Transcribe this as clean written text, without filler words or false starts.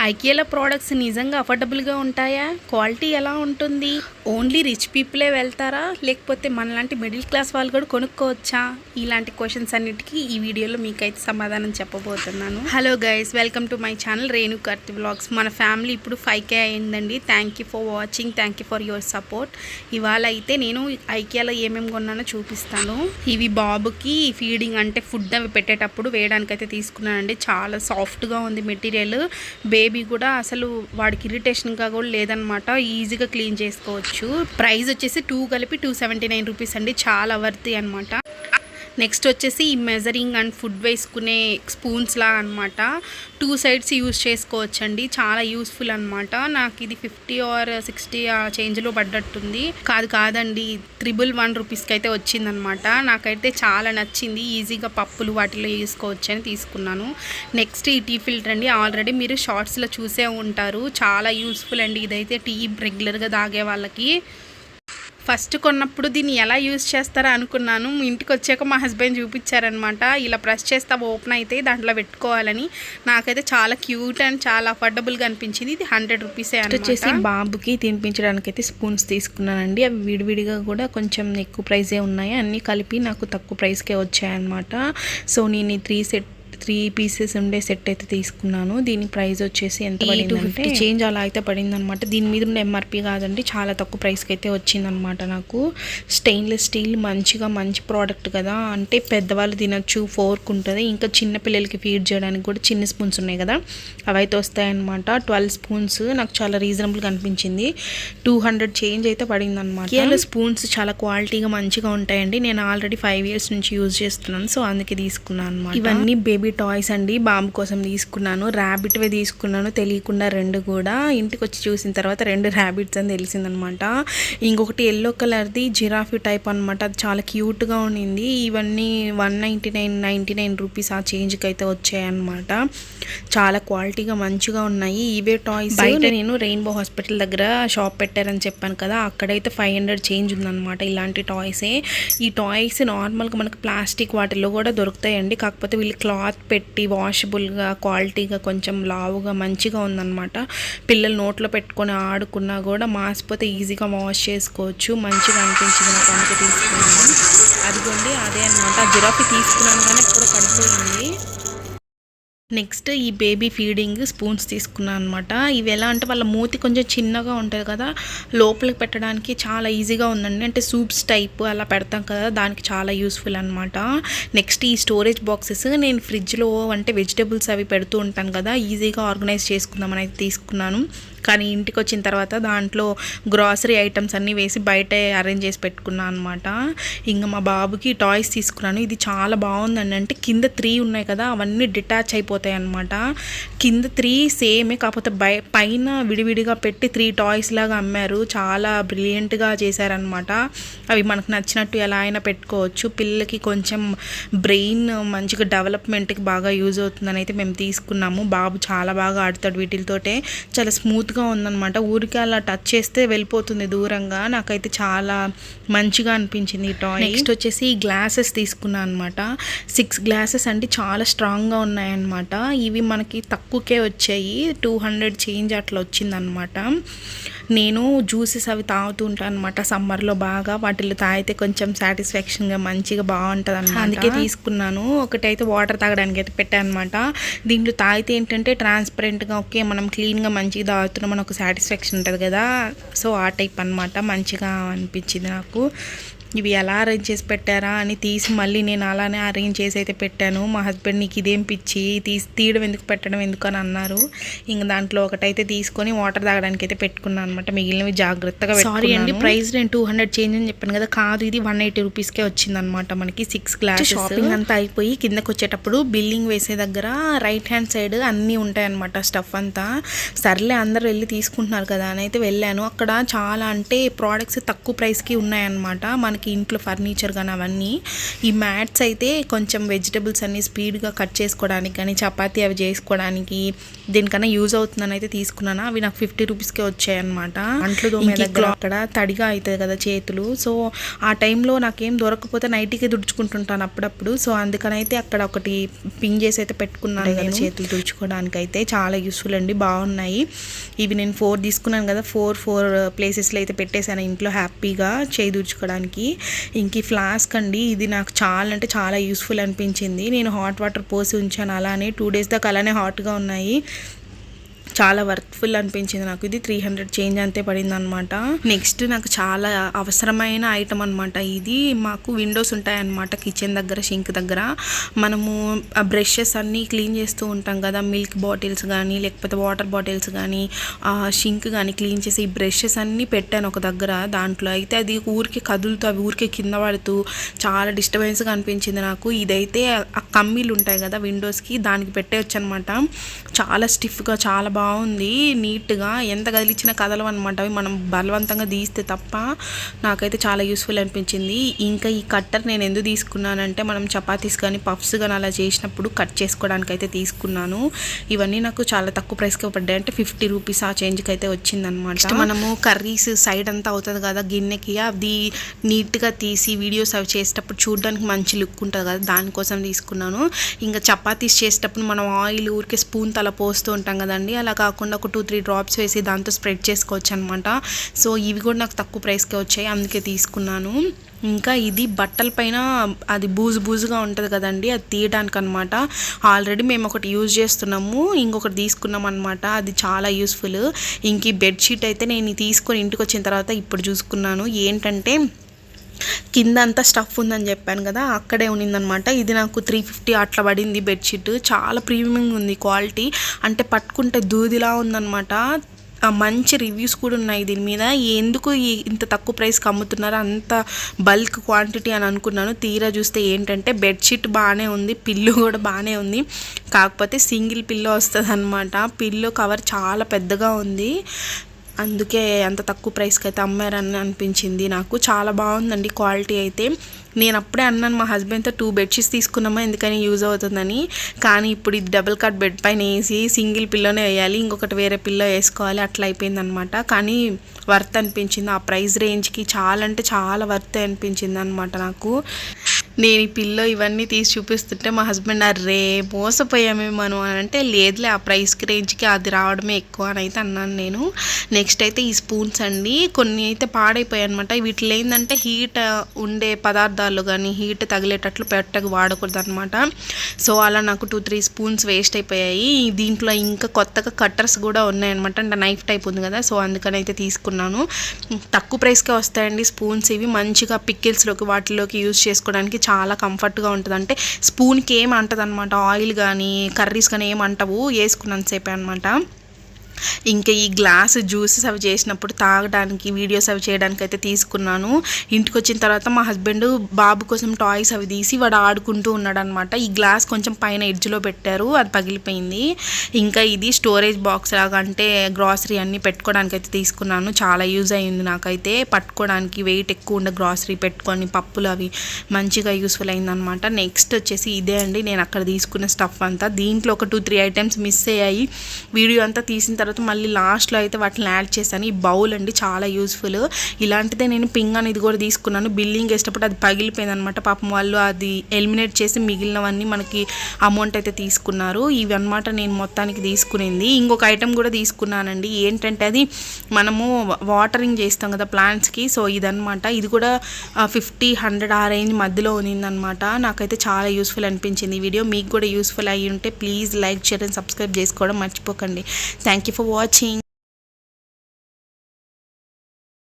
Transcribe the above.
ఐకియాలో products నిజంగా అఫోర్డబుల్గా ఉంటాయా? Quality ఎలా ఉంటుంది? ఓన్లీ రిచ్ పీపులే వెళ్తారా, లేకపోతే మనలాంటి మిడిల్ క్లాస్ వాళ్ళు కూడా కొనుక్కోవచ్చా? ఇలాంటి క్వశ్చన్స్ అన్నిటికీ ఈ వీడియోలో మీకైతే సమాధానం చెప్పబోతున్నాను. Hello guys, welcome to my channel Renu Karthi vlogs. మన ఫ్యామిలీ ఇప్పుడు 5K అయిందండి. Thank you for watching, thank you for your support. ఇవాళ అయితే నేను ఐకియాలో ఏమేమి కొన్నానో చూపిస్తాను. ఇవి బాబుకి ఫీడింగ్ అంటే ఫుడ్ అవి పెట్టేటప్పుడు వేయడానికైతే తీసుకున్నానండి. చాలా సాఫ్ట్గా ఉంది మెటీరియల్. బేబీ కూడా అసలు వాడికి ఇరిటేషన్గా కూడా లేదనమాట. ఈజీగా క్లీన్ చేసుకోవచ్చు. ప్రైస్ వచ్చేసి 2 కలిపి 279 రూపీస్ అండి. చాలా వర్తీ అనమాట. నెక్స్ట్ వచ్చేసి ఈ మెజరింగ్ అండ్ ఫుడ్ వేసుకునే స్పూన్స్ లాగా అనమాట. 2 సైడ్స్ యూజ్ చేసుకోవచ్చండి. చాలా యూస్ఫుల్ అనమాట. నాకు ఇది 50 or 60 ఆ చేంజ్లో పడ్డట్టుంది. కాదండి, 111 రూపీస్కి అయితే వచ్చిందనమాట. నాకైతే చాలా నచ్చింది. ఈజీగా పప్పులు వాటిలో వేసుకోవచ్చు అని తీసుకున్నాను. నెక్స్ట్ ఈ టీ ఫిల్టర్ అండి. ఆల్రెడీ మీరు షార్ట్స్లో చూసే ఉంటారు. చాలా యూస్ఫుల్ అండి. ఇదైతే టీ రెగ్యులర్గా తాగే వాళ్ళకి. ఫస్ట్ కొన్నప్పుడు దీన్ని ఎలా యూజ్ చేస్తారో అనుకున్నాను. ఇంటికి వచ్చాక మా హస్బెండ్ చూపించారనమాట. ఇలా ప్రెస్ చేస్తే ఓపెన్ అయితే దాంట్లో పెట్టుకోవాలని. నాకైతే చాలా క్యూట్ అండ్ చాలా అఫోర్డబుల్గా అనిపించింది. ఇది 100 రూపీసే అని వచ్చేసి బాబుకి తినిపించడానికి అయితే స్పూన్స్ తీసుకున్నానండి. అవి విడివిడిగా కూడా కొంచెం ఎక్కువ ప్రైజే ఉన్నాయి. అన్నీ కలిపి నాకు తక్కువ ప్రైస్కే వచ్చాయన్నమాట. సో నేను 3 పీసెస్ ఉండే సెట్ అయితే తీసుకున్నాను. దీని ప్రైస్ వచ్చేసి ఎంత పడిందంటే చేంజ్ అలా అయితే పడిందనమాట. దీని మీద ఉన్న ఎంఆర్పి కాదండి, చాలా తక్కువ ప్రైస్కి అయితే వచ్చిందనమాట. నాకు స్టెయిన్లెస్ స్టీల్ మంచి ప్రోడక్ట్ కదా, అంటే పెద్దవాళ్ళు తినచ్చు. ఫోర్క్ ఉంటుంది. ఇంకా చిన్న పిల్లలకి ఫీడ్ చేయడానికి కూడా చిన్న స్పూన్స్ ఉన్నాయి కదా, అవైతే వస్తాయన్నమాట. 12 స్పూన్స్ నాకు చాలా రీజనబుల్గా అనిపించింది. 200 చేంజ్ అయితే పడింది అనమాట. కేవలం స్పూన్స్ చాలా క్వాలిటీగా మంచిగా ఉంటాయండి. నేను ఆల్రెడీ 5 years నుంచి యూజ్ చేస్తున్నాను. సో అందుకే తీసుకున్నాను అనమాట. ఇవన్నీ బేబీ టాయ్స్ అండి. బాబు కోసం తీసుకున్నాను. ర్యాబిట్వే తీసుకున్నాను తెలియకుండా 2 కూడా. ఇంటికి వచ్చి చూసిన తర్వాత 2 ర్యాబిట్స్ అని తెలిసిందనమాట. ఇంకొకటి ఎల్లో కలర్ది జిరాఫీ టైప్ అనమాట. అది చాలా క్యూట్గా ఉండింది. ఇవన్నీ 199 రూపీస్ ఆ చేంజ్కి అయితే వచ్చాయన్నమాట. చాలా క్వాలిటీగా మంచిగా ఉన్నాయి. ఇవే టాయ్స్ బయట నేను రెయిన్బో హాస్పిటల్ దగ్గర షాప్ పెట్టారని చెప్పాను కదా, అక్కడైతే 500 చేంజ్ ఉందన్నమాట. ఇలాంటి టాయ్సే. ఈ టాయ్స్ నార్మల్గా మనకు ప్లాస్టిక్ వాటిల్లో కూడా దొరుకుతాయండి. కాకపోతే వీళ్ళు క్లాత్ పెట్టి వాషబుల్గా క్వాలిటీగా కొంచెం లావుగా మంచిగా ఉందన్నమాట. పిల్లలు నోట్లో పెట్టుకొని ఆడుకున్నా కూడా మాసిపోతే ఈజీగా వాష్ చేసుకోవచ్చు. మంచిగా అనిపించింది నాకు, అందుకే తీసుకున్నాను. అదిగోండి అదే అనమాట. జిరాఫీ తీసుకున్నాను కానీ కూడా పడిపోయింది. నెక్స్ట్ ఈ బేబీ ఫీడింగ్ స్పూన్స్ తీసుకున్నాను అనమాట. ఇవి ఎలా అంటే వాళ్ళ మూతి కొంచెం చిన్నగా ఉంటుంది కదా, లోపలికి పెట్టడానికి చాలా ఈజీగా ఉందండి. అంటే సూప్స్ టైప్ అలా పెడతాం కదా, దానికి చాలా యూస్ఫుల్ అనమాట. నెక్స్ట్ ఈ స్టోరేజ్ బాక్సెస్ నేను ఫ్రిడ్జ్లో అంటే వెజిటేబుల్స్ అవి పెడుతూ ఉంటాను కదా, ఈజీగా ఆర్గనైజ్ చేసుకుందామని అయితే తీసుకున్నాను. కానీ ఇంటికి వచ్చిన తర్వాత దాంట్లో గ్రాసరీ ఐటమ్స్ అన్నీ వేసి బయట అరేంజ్ చేసి పెట్టుకున్నాను అనమాట. ఇంకా మా బాబుకి టాయ్స్ తీసుకున్నాను. ఇది చాలా బాగుందండి. అంటే కింద 3 ఉన్నాయి కదా, అవన్నీ డిటాచ్ అయిపోతాయి అనమాట. కింద 3 సేమే, కాకపోతే పైన విడివిడిగా పెట్టి 3 టాయ్స్ లాగా అమ్మారు. చాలా బ్రిలియంట్గా చేశారనమాట. అవి మనకు నచ్చినట్టు ఎలా అయినా పెట్టుకోవచ్చు. పిల్లలకి కొంచెం బ్రెయిన్ మంచిగా డెవలప్మెంట్కి బాగా యూజ్ అవుతుందని అయితే మేము తీసుకున్నాము. బాబు చాలా బాగా ఆడతాడు వీటితోటే. చాలా స్మూత్గా ఉందన్నమాట. ఊరికి అలా టచ్ చేస్తే వెళ్ళిపోతుంది దూరంగా. నాకైతే చాలా మంచిగా అనిపించింది ఈ టాయ్. నెక్స్ట్ వచ్చేసి ఈ గ్లాసెస్ తీసుకున్నాను అనమాట. 6 గ్లాసెస్ అంటే చాలా స్ట్రాంగ్గా ఉన్నాయన్నమాట. ఇవి మనకి తక్కువకే వచ్చాయి. 200 చేంజ్ అట్లా వచ్చిందనమాట. నేను జ్యూసెస్ అవి తాగుతూ ఉంటాను అనమాట సమ్మర్లో బాగా. వాటిలో తాగితే కొంచెం సాటిస్ఫాక్షన్గా మంచిగా బాగుంటుంది అన్నమాట. అందుకే తీసుకున్నాను. ఒకటైతే వాటర్ తాగడానికి అయితే పెట్టాను అనమాట. దీంట్లో తాగితే ఏంటంటే ట్రాన్స్పరెంట్గా ఓకే మనం క్లీన్గా మంచిగా తాగుతున్నాం అని ఒక సాటిస్ఫాక్షన్ ఉంటుంది కదా. సో ఆ టైప్ అనమాట. మంచిగా అనిపించింది నాకు. ఇవి ఎలా అరేంజ్ చేసి పెట్టారా అని తీసి మళ్ళీ నేను అలానే అరేంజ్ చేసి అయితే పెట్టాను. మా హస్బెండ్ నీకు ఇదేం పిచ్చి, తీయడం ఎందుకు పెట్టడం ఎందుకు అని అన్నారు. ఇంక దాంట్లో ఒకటైతే తీసుకొని వాటర్ తాగడానికి అయితే పెట్టుకున్నాను అనమాట. మిగిలినవి జాగ్రత్తగా సారీ అండి, ప్రైస్ నేను 200 చేంజ్ అని చెప్పాను కదా, కాదు ఇది 180 రూపీస్కే వచ్చిందనమాట. మనకి 6 గ్లాసెస్. షాపింగ్ అంతా అయిపోయి కిందకు వచ్చేటప్పుడు బిల్లింగ్ వేసే దగ్గర రైట్ హ్యాండ్ సైడ్ అన్నీ ఉంటాయన్నమాట స్టఫ్ అంతా. సర్లే అందరూ వెళ్ళి తీసుకుంటున్నారు కదా అని అయితే వెళ్ళాను. అక్కడ చాలా అంటే ప్రోడక్ట్స్ తక్కువ ప్రైస్కి ఉన్నాయన్నమాట. మనకి మనకి ఇంట్లో ఫర్నిచర్ కానీ అవన్నీ. ఈ మ్యాట్స్ అయితే కొంచెం వెజిటబుల్స్ అన్ని స్పీడ్గా కట్ చేసుకోవడానికి కానీ చపాతీ అవి చేసుకోవడానికి దీనికన్నా యూజ్ అవుతుందని అయితే తీసుకున్నాను. అవి నాకు 50 రూపీస్కే వచ్చాయి అనమాట. అంట్లు దోమే దగ్గర అక్కడ తడిగా అవుతుంది కదా చేతులు. సో ఆ టైంలో నాకేం దొరకకపోతే నైట్కి తుడుచుకుంటుంటాను అప్పుడప్పుడు. సో అందుకనైతే అక్కడ ఒకటి పిన్ చేసి అయితే పెట్టుకున్నాను కదా చేతులు తుడుచుకోవడానికి. అయితే చాలా యూస్ఫుల్ అండి, బాగున్నాయి. ఇవి నేను 4 తీసుకున్నాను కదా, 4 ప్లేసెస్లో అయితే పెట్టేశాను ఇంట్లో హ్యాపీగా చేయి తుడుచుకోవడానికి. ఇంక ఫ్లాస్క్ అండి, ఇది నాకు చాలా అంటే చాలా యూస్ఫుల్ అనిపించింది. నేను హాట్ వాటర్ పోసి ఉంచాను అలానే 2 days దాకా అలానే హాట్గా ఉన్నాయి. చాలా వర్త్ఫుల్ అనిపించింది నాకు. ఇది 300 చేంజ్ అంతే పడింది అనమాట. నెక్స్ట్ నాకు చాలా అవసరమైన ఐటమ్ అనమాట ఇది. మాకు విండోస్ ఉంటాయన్నమాట కిచెన్ దగ్గర, షింక్ దగ్గర. మనము ఆ బ్రషెస్ అన్నీ క్లీన్ చేస్తూ ఉంటాం కదా, మిల్క్ బాటిల్స్ కానీ లేకపోతే వాటర్ బాటిల్స్ కానీ షింక్ కానీ క్లీన్ చేసి ఈ బ్రషెస్ అన్నీ పెట్టాను ఒక దగ్గర. దాంట్లో అయితే అది ఊరికే కదులుతూ అవి ఊరికే కింద పడుతూ చాలా డిస్టర్బెన్స్గా అనిపించింది నాకు. ఇదైతే ఆ కమ్మీలు ఉంటాయి కదా విండోస్కి, దానికి పెట్టేయచ్చు అనమాట. చాలా స్టిఫ్గా చాలా బాగుంది, నీట్గా. ఎంత కదిలిచ్చినా కదలవు అనమాట అవి, మనం బలవంతంగా తీస్తే తప్ప. నాకైతే చాలా యూస్ఫుల్ అనిపించింది. ఇంకా ఈ కట్టర్ నేను ఎందుకు తీసుకున్నానంటే మనం చపాతీస్ కానీ పఫ్స్ కానీ అలా చేసినప్పుడు కట్ చేసుకోవడానికి అయితే తీసుకున్నాను. ఇవన్నీ నాకు చాలా తక్కువ ప్రైస్కి పడ్డాయి, అంటే 50 రూపీస్ ఆ చేంజ్కి అయితే వచ్చిందనమాట. మనము కర్రీస్ సైడ్ అంతా అవుతుంది కదా గిన్నెకి, అది నీట్గా తీసి వీడియోస్ అవి చేసేటప్పుడు చూడడానికి మంచి లుక్ ఉంటుంది కదా, దానికోసం తీసుకున్నాను. ఇంకా చపాతీస్ చేసేటప్పుడు మనం ఆయిల్ ఊరికే స్పూన్ తల పోస్తూ ఉంటాం కదండి, అలా కాకుండా ఒక 2-3 డ్రాప్స్ వేసి దాంతో స్ప్రెడ్ చేసుకోవచ్చు అనమాట. సో ఇవి కూడా నాకు తక్కువ ప్రైస్కే వచ్చాయి, అందుకే తీసుకున్నాను. ఇంకా ఇది బట్టల పైన అది బూజుగా ఉంటుంది కదండి, అది తీయడానికి అనమాట. ఆల్రెడీ మేము ఒకటి యూజ్ చేస్తున్నాము, ఇంకొకటి తీసుకున్నాం అనమాట. అది చాలా యూస్ఫుల్. ఇంక ఈ బెడ్షీట్ అయితే నేను తీసుకొని ఇంటికి వచ్చిన తర్వాత ఇప్పుడు చూసుకున్నాను. ఏంటంటే కింద అంతా స్టఫ్ ఉందని చెప్పాను కదా, అక్కడే ఉన్నిందనమాట. ఇది నాకు 350 అట్లా పడింది బెడ్షీట్. చాలా ప్రీమియం ఉంది క్వాలిటీ, అంటే పట్టుకుంటే దూదిలా ఉందనమాట. మంచి రివ్యూస్ కూడా ఉన్నాయి దీని మీద. ఎందుకు ఇంత తక్కువ ప్రైస్కి అమ్ముతున్నారు, అంత బల్క్ క్వాంటిటీ అని అనుకున్నాను. తీరా చూస్తే ఏంటంటే బెడ్షీట్ బాగానే ఉంది, పిల్లో కూడా బాగానే ఉంది, కాకపోతే సింగిల్ పిల్లో వస్తుంది అనమాట. పిల్లో కవర్ చాలా పెద్దగా ఉంది, అందుకే అంత తక్కువ ప్రైస్కి అయితే అమ్మారని అనిపించింది నాకు. చాలా బాగుందండి క్వాలిటీ అయితే. నేను అప్పుడే అన్నాను మా హస్బెండ్తో 2 బెడ్షీట్స్ తీసుకున్నామా ఎందుకని యూజ్ అవుతుందని. కానీ ఇప్పుడు ఇది డబుల్ కాట్ బెడ్ పైన వేసి సింగిల్ పిల్లోనే వేయాలి, ఇంకొకటి వేరే పిల్లో వేసుకోవాలి, అట్లా అయిపోయింది అనమాట. కానీ వర్త్ అనిపించింది ఆ ప్రైస్ రేంజ్కి, చాలా అంటే చాలా వర్త్ అనిపించింది అనమాట నాకు. నేను ఈ పిల్లో ఇవన్నీ తీసి చూపిస్తుంటే మా హస్బెండ్ అరే మోసపోయామే మనం అని అంటే, లేదులే ఆ ప్రైస్కి రేంజ్కి అది రావడమే ఎక్కువ అని అయితే అన్నాను నేను. నెక్స్ట్ అయితే ఈ స్పూన్స్ అండి, కొన్ని అయితే పాడైపోయాయి అనమాట. వీటిలో ఏంటంటే హీట్ ఉండే పదార్థాలు కానీ హీట్ తగిలేటట్లు వాడకూడదు అనమాట. సో అలా నాకు 2-3 స్పూన్స్ వేస్ట్ అయిపోయాయి. దీంట్లో ఇంకా కొత్తగా కట్టర్స్ కూడా ఉన్నాయన్నమాట, అంటే నైఫ్ టైప్ ఉంది కదా, సో అందుకని అయితే తీసుకున్నాను. తక్కువ ప్రైస్కే వస్తాయండి స్పూన్స్ ఇవి. మంచిగా పికిల్స్లోకి వాటిలోకి యూజ్ చేసుకోవడానికి చాలా కంఫర్ట్గా ఉంటుంది. అంటే స్పూన్కి ఏం అంటది అనమాట, ఆయిల్ కానీ కర్రీస్ కానీ ఏం అంటవు, వేసుకున్నంతసేపే అనమాట. ఇంకా ఈ గ్లాస్ జ్యూసెస్ అవి చేసినప్పుడు తాగడానికి వీడియోస్ అవి చేయడానికి అయితే తీసుకున్నాను. ఇంటికి వచ్చిన తర్వాత మా హస్బెండ్ బాబు కోసం టాయ్స్ అవి తీసి వాడు ఆడుకుంటూ ఉన్నాడు అనమాట. ఈ గ్లాస్ కొంచెం పైన ఎడ్జ్లో పెట్టారు, అది పగిలిపోయింది. ఇంకా ఇది స్టోరేజ్ బాక్స్ లాగా, అంటే గ్రాసరీ అన్నీ పెట్టుకోవడానికి అయితే తీసుకున్నాను. చాలా యూజ్ అయ్యింది నాకైతే, పట్టుకోవడానికి వెయిట్ ఎక్కువ ఉండే గ్రాసరీ పెట్టుకొని పప్పులు అవి మంచిగా యూస్ఫుల్ అయిందనమాట. నెక్స్ట్ వచ్చేసి ఇదే అండి నేను అక్కడ తీసుకున్న స్టఫ్ అంతా. దీంట్లో ఒక 2-3 ఐటమ్స్ మిస్ అయ్యాయి, వీడియో అంతా తీసిన తర్వాత మళ్ళీ లాస్ట్లో అయితే వాటిని యాడ్ చేశాను. ఈ బౌల్ అండి చాలా యూస్ఫుల్. ఇలాంటిదే నేను పింగ్ అనేది కూడా తీసుకున్నాను. బిల్లింగ్ వేసేటప్పుడు అది పగిలిపోయింది అనమాట, పాపం వాళ్ళు అది ఎలిమినేట్ చేసి మిగిలినవన్నీ మనకి అమౌంట్ అయితే తీసుకున్నారు. ఇవి అనమాట నేను మొత్తానికి తీసుకునింది. ఇంకొక ఐటెం కూడా తీసుకున్నానండి, ఏంటంటే అది మనము వాటరింగ్ చేస్తాం కదా ప్లాంట్స్కి, సో ఇదనమాట. ఇది కూడా 50-100 ఆ రేంజ్ మధ్యలో ఉన్నిందనమాట. నాకైతే చాలా యూస్ఫుల్ అనిపించింది ఈ వీడియో. మీకు కూడా యూస్ఫుల్ అయ్యి ఉంటే please like, share and subscribe చేసుకోవడం మర్చిపోకండి. Thank you for watching.